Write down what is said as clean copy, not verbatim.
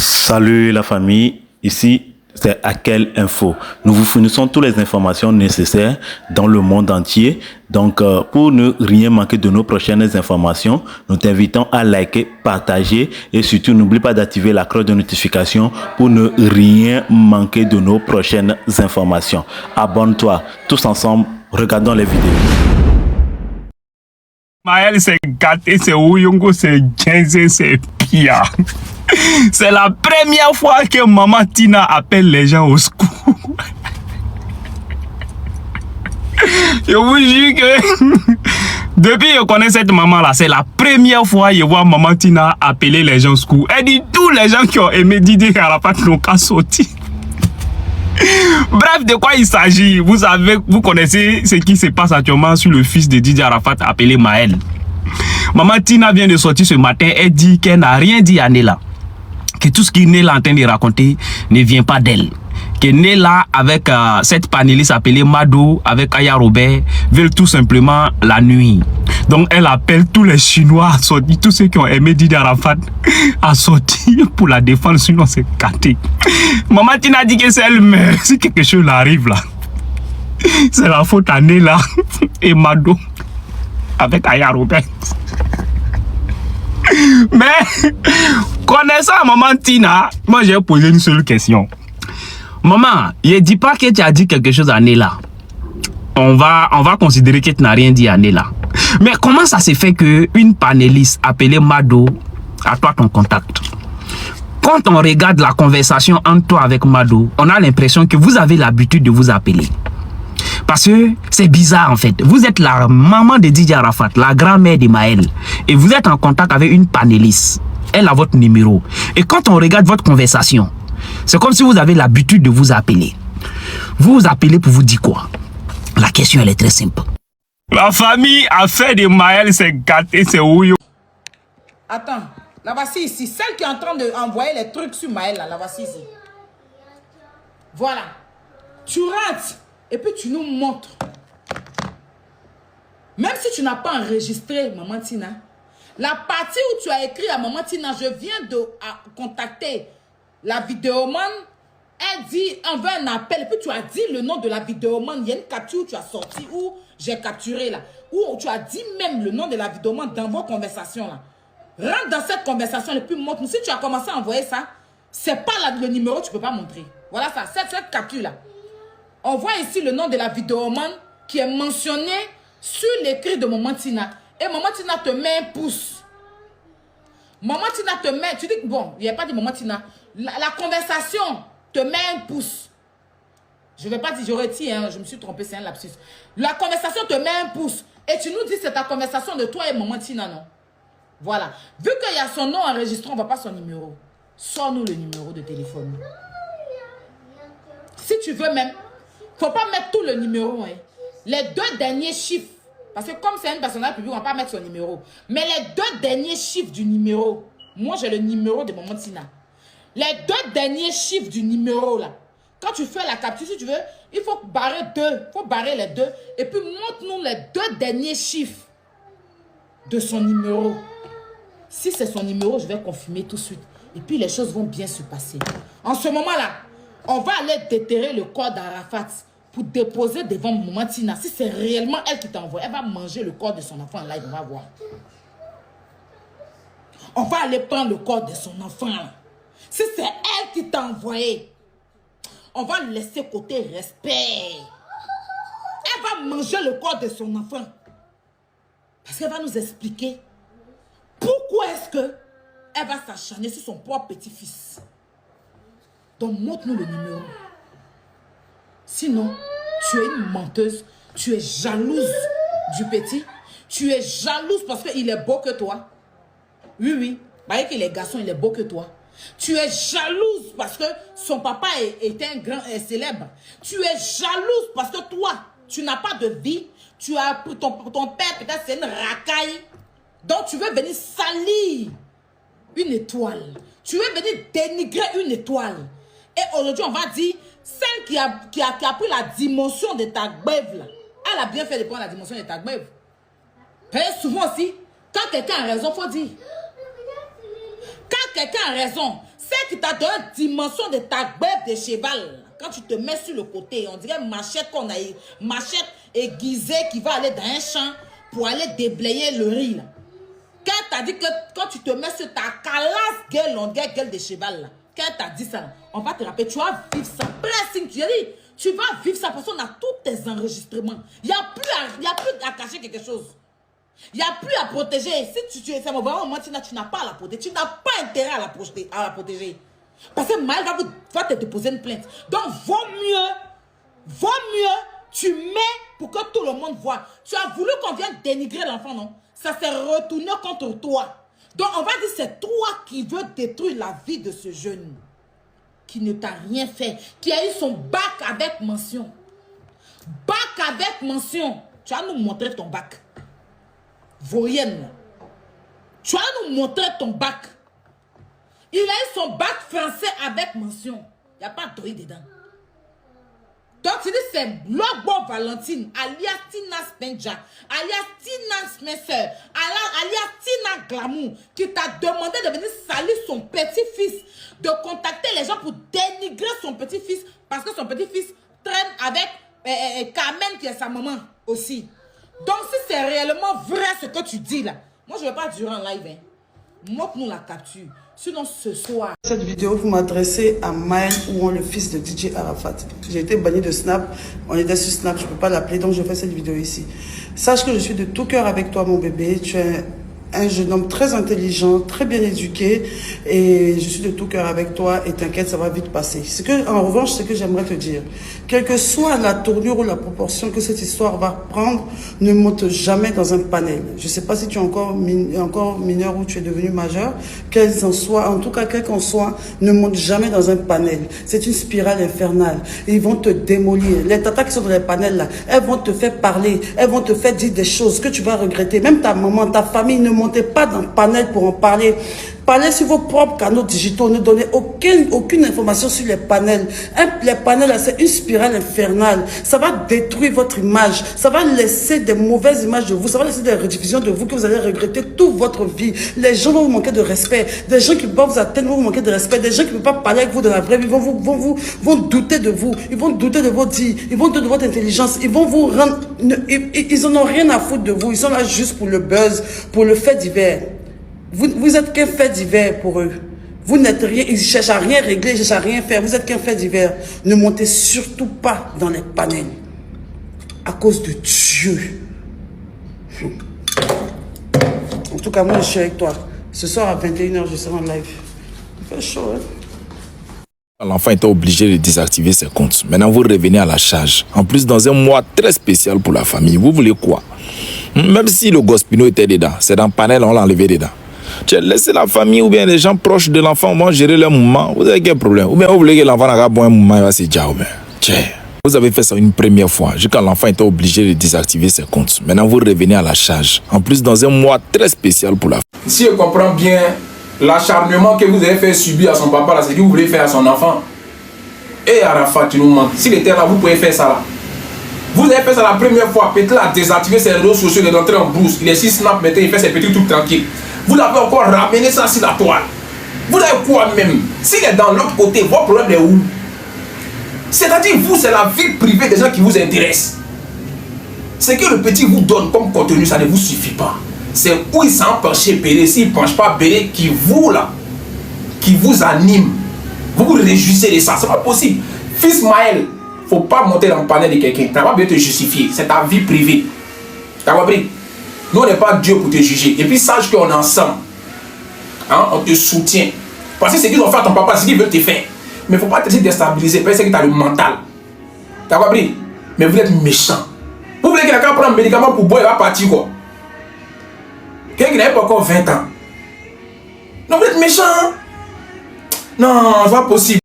Salut la famille, ici c'est Akel Info. Nous vous fournissons toutes les informations nécessaires dans le monde entier. Donc pour ne rien manquer de nos prochaines informations, nous t'invitons à liker, partager et surtout n'oublie pas d'activer la cloche de notification pour ne rien manquer de nos prochaines informations. Abonne-toi, tous ensemble, regardons les vidéos. Maël, c'est gâté, c'est Ouyongo, c'est Genze, c'est Pia. C'est la première fois que maman Tina appelle les gens au secours. Je vous jure que depuis que je connais cette maman-là, c'est la première fois que je vois maman Tina appeler les gens au secours. Elle dit tous les gens qui ont aimé Didier Arafat n'ont qu'à sortir. Bref, de quoi il s'agit? Vous savez, vous connaissez ce qui se passe actuellement sur le fils de Didier Arafat appelé Maël. Maman Tina vient de sortir ce matin, elle dit qu'elle n'a rien dit à Nela. Que tout ce qu'il est en train de raconter ne vient pas d'elle. Que Nela avec cette panéliste appelée Mado, avec Aya Robert, veulent tout simplement la nuit. Donc elle appelle tous les Chinois à sortir, tous ceux qui ont aimé Didier Arafat à sortir pour la défendre, sinon c'est gâté. Maman Tina dit que c'est elle-même, si quelque chose arrive là, c'est la faute à Nela et Mado avec Aya Robert. Mais connaissant maman Tina, moi j'ai posé une seule question. Maman, je ne dis pas que tu as dit quelque chose à Nela. On va considérer que tu n'as rien dit à Nela. Mais comment ça se fait qu'une panéliste appelée Mado a toi ton contact? Quand on regarde la conversation entre toi avec Mado, on a l'impression que vous avez l'habitude de vous appeler. Parce que c'est bizarre en fait. Vous êtes la maman de Didier Arafat, la grand-mère de Maël. Et vous êtes en contact avec une panéliste. Elle a votre numéro. Et quand on regarde votre conversation, c'est comme si vous avez l'habitude de vous appeler. Vous vous appelez pour vous dire quoi? La question elle est très simple. La famille a fait de Maël, c'est gâté, c'est ouillon. Attends, la voici ici. Celle qui est en train d'envoyer les trucs sur Maël, là, la voici ici. Voilà. Tu rentres. Et puis tu nous montres. Même si tu n'as pas enregistré, Maman Tina, la partie où tu as écrit à Maman Tina, je viens de contacter la vidéoman, elle dit, on veut un appel. Et puis tu as dit le nom de la vidéoman. Il y a une capture où tu as sorti, où j'ai capturé là. Où tu as dit même le nom de la vidéoman dans vos conversations là. Rentre dans cette conversation et puis montre-nous. Si tu as commencé à envoyer ça, c'est pas là, le numéro, tu ne peux pas montrer. Voilà ça, cette capture là. On voit ici le nom de la vidéoman qui est mentionné sur l'écrit de Maman Tina. Et Maman Tina te met un pouce. Maman Tina te met... Tu dis que bon, il n'y a pas de Maman Tina. La conversation te met un pouce. Je ne vais pas dire, je retire, hein, je me suis trompé, c'est un lapsus. La conversation te met un pouce. Et tu nous dis c'est ta conversation de toi et Maman Tina, non? Voilà. Vu qu'il y a son nom enregistré, on ne va pas son numéro. Sors-nous le numéro de téléphone. Si tu veux même... Faut pas mettre tout le numéro. Hein. Les deux derniers chiffres. Parce que comme c'est une personnage publique, on va pas mettre son numéro. Mais les deux derniers chiffres du numéro. Moi, j'ai le numéro de Maman Tina. Les deux derniers chiffres du numéro, là. Quand tu fais la capture, si tu veux, il faut barrer deux. Il faut barrer les deux. Et puis, montre-nous les deux derniers chiffres de son numéro. Si c'est son numéro, je vais confirmer tout de suite. Et puis, les choses vont bien se passer. En ce moment-là, on va aller déterrer le corps d'Arafat pour déposer devant Maman Tina. Si c'est réellement elle qui t'a envoyé, elle va manger le corps de son enfant en live, on va voir. On va aller prendre le corps de son enfant. Si c'est elle qui t'a envoyé, on va le laisser côté respect. Elle va manger le corps de son enfant. Parce qu'elle va nous expliquer pourquoi est-ce que elle va s'acharner sur son propre petit-fils. Donc, montre-nous le numéro. Sinon, tu es une menteuse. Tu es jalouse du petit. Tu es jalouse parce qu'il est beau que toi. Oui, oui. Parce que les garçons, il est beau que toi. Tu es jalouse parce que son papa est un grand célèbre. Tu es jalouse parce que toi, tu n'as pas de vie. Tu as pris ton père, peut-être c'est une racaille. Donc, tu veux venir salir une étoile. Tu veux venir dénigrer une étoile. Et aujourd'hui, on va dire, celle qui a pris la dimension de ta gbève, là, elle a bien fait de prendre la dimension de ta gbève. Et souvent aussi, quand quelqu'un a raison, il faut dire. Quand quelqu'un a raison, sais qui t'a donné une dimension de ta bête de cheval. Quand tu te mets sur le côté, on dirait machette aiguisée qui va aller dans un champ pour aller déblayer le riz. Là. Quand t'as dit que quand tu te mets sur ta calasse gueule de cheval, là, quand t'as dit ça, on va te rappeler, tu vas vivre ça. Blessing, tu as dit, tu vas vivre ça parce qu'on a tous tes enregistrements. Il n'y a plus à cacher quelque chose. Il n'y a plus à protéger. Si tu es ça, tu n'as pas à la protéger. Tu n'as pas intérêt à la protéger. Parce que Maël va te déposer une plainte. Donc, vaut mieux, tu mets pour que tout le monde voit. Tu as voulu qu'on vienne dénigrer l'enfant, non? Ça s'est retourné contre toi. Donc, on va dire c'est toi qui veux détruire la vie de ce jeune qui ne t'a rien fait, qui a eu son bac avec mention. Bac avec mention. Tu vas nous montrer ton bac. Vaurienne. Tu vas nous montrer ton bac. Il a eu son bac français avec mention. Il n'y a pas de droit dedans. Donc, tu dis c'est Lobo Valentine, alias Tina Spenja, alias Tina Spencer, alias Tina Glamour, qui t'a demandé de venir salir son petit-fils, de contacter les gens pour dénigrer son petit-fils, parce que son petit-fils traîne avec Carmen, qui est sa maman aussi. Donc, si c'est réellement vrai ce que tu dis là, moi je ne vais pas durer en live. Hein. Montre-nous la capture. Sinon, ce soir. Cette vidéo, vous m'adressez à Maël ou le fils de DJ Arafat. J'ai été banni de Snap. On était sur Snap, je ne peux pas l'appeler, donc je fais cette vidéo ici. Sache que je suis de tout cœur avec toi, mon bébé. Tu es un jeune homme très intelligent, très bien éduqué. Et je suis de tout cœur avec toi. Et t'inquiète, ça va vite passer. En revanche, ce que j'aimerais te dire, quelle que soit la tournure ou la proportion que cette histoire va prendre, ne monte jamais dans un panel. Je ne sais pas si tu es encore mineur ou tu es devenu majeur. Quel qu'en soit, ne monte jamais dans un panel. C'est une spirale infernale. Et ils vont te démolir. Les tatas qui sont dans les panels là, elles vont te faire parler. Elles vont te faire dire des choses que tu vas regretter. Même ta maman, ta famille, ne montez pas dans le panel pour en parler. Parlez sur vos propres canaux digitaux. Ne donnez aucune information sur les panels. Les panels, c'est une spirale infernale. Ça va détruire votre image. Ça va laisser des mauvaises images de vous. Ça va laisser des rediffusions de vous que vous allez regretter toute votre vie. Les gens vont vous manquer de respect. Des gens qui vont vous atteindre vont vous manquer de respect. Des gens qui ne peuvent pas parler avec vous dans la vraie vie vont douter de vous. Ils vont douter de vos dires. Ils vont douter de votre intelligence. Ils vont vous rendre... Ils n'en ont rien à foutre de vous. Ils sont là juste pour le buzz, pour le fait divers. Vous êtes qu'un fait divers pour eux. Vous n'êtes rien, ils cherchent à rien régler, ils cherchent à rien faire. Vous êtes qu'un fait divers. Ne montez surtout pas dans les panels. À cause de Dieu. En tout cas, moi, je suis avec toi. Ce soir à 21h, je serai en live. Il fait chaud, hein? L'enfant était obligé de désactiver ses comptes. Maintenant, vous revenez à la charge. En plus, dans un mois très spécial pour la famille. Vous voulez quoi? Même si le gospino était dedans, c'est dans le panel, on l'a enlevé dedans. Tu as laissé la famille ou bien les gens proches de l'enfant vont gérer leur mouvement. Vous avez quel problème? Ou bien vous voulez que l'enfant n'a pas bon un mouvement, il va se dire, vous avez fait ça une première fois, quand l'enfant était obligé de désactiver ses comptes. Maintenant, vous revenez à la charge. En plus, dans un mois très spécial pour la famille. Si je comprends bien, l'acharnement que vous avez fait subir à son papa, là, c'est ce que vous voulez faire à son enfant. Et Arafat, tu nous mens. S'il était là, vous pouvez faire ça là. Vous avez fait ça la première fois, peut-être là, désactiver ses réseaux sociaux, il est rentré en brousse, il est si snap, maintenant il fait ses petits trucs tranquilles. Vous l'avez encore ramené ça sur la toile. Vous avez quoi même? S'il est dans l'autre côté, votre problème est où? C'est-à-dire, vous, c'est la vie privée des gens qui vous intéressent. Ce que le petit vous donne comme contenu, ça ne vous suffit pas. C'est où il s'en penche Béré, s'il ne penche pas Béré, qui vous là, qui vous anime. Vous vous réjouissez de ça, c'est pas possible. Fils Maël, faut pas monter dans le panel de quelqu'un. Tu n'as pas besoin de te justifier. C'est ta vie privée. Tu as compris? Nous, on n'est pas Dieu pour te juger. Et puis, sache qu'on est ensemble. Hein? On te soutient. Parce que c'est ce qu'ils ont fait à ton papa, c'est ce qu'ils veulent te faire. Mais il ne faut pas te laisser déstabiliser. Parce que tu as le mental. Tu as compris? Mais vous êtes méchant. Vous voulez que quelqu'un prenne un médicament pour boire, il va partir quoi? Quelqu'un qui n'a pas encore 20 ans. Non, vous êtes méchant. Non, c'est pas possible.